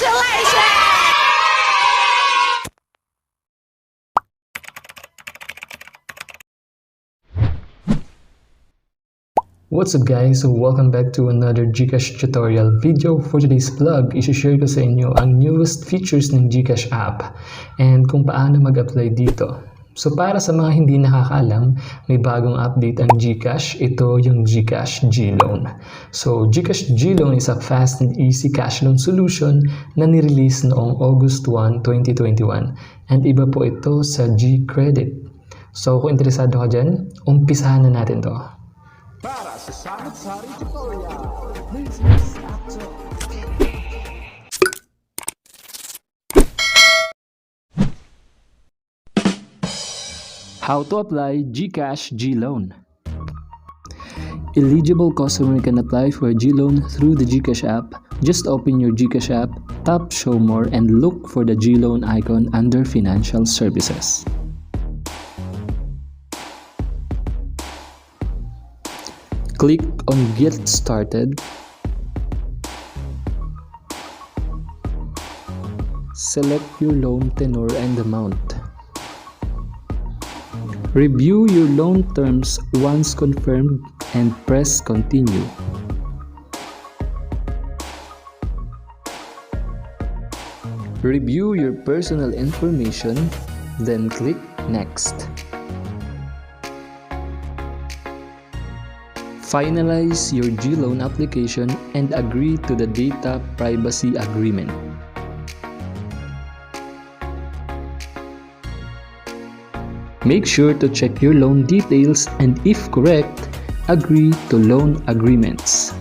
What's up guys? So welcome back to another GCash tutorial video. For today's vlog, isi-share ko sa inyo ang newest features ng GCash app and kung paano mag-apply dito. So para sa mga hindi nakakaalam, may bagong update ang GCash. Ito yung GCash G-Loan. So GCash G-Loan is a fast and easy cash loan solution na nirelease noong August 1, 2021 and iba po ito sa Gcredit. So kung interesado ka dyan, umpisahan na natin to. Para sa samot-sari tutorial, this is Apptokph. How to apply GCash G-Loan. Eligible customer can apply for a G-Loan through the GCash app. Just open your GCash app, tap Show More, and look for the G-Loan icon under Financial Services. Click on Get Started. Select your loan tenor and amount. Review your loan terms once confirmed and press Continue. Review your personal information, then click Next. Finalize your G-Loan application and agree to the data privacy agreement. Make sure to check your loan details and if correct, agree to loan agreements.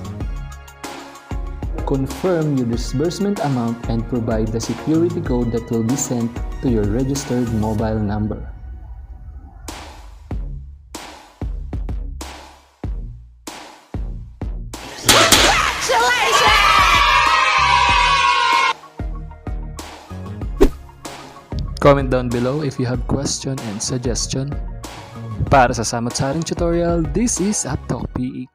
Confirm your disbursement amount and provide the security code that will be sent to your registered mobile number. Comment down below if you have question and suggestion. Para sa samot-saring tutorial, this is Apptokph.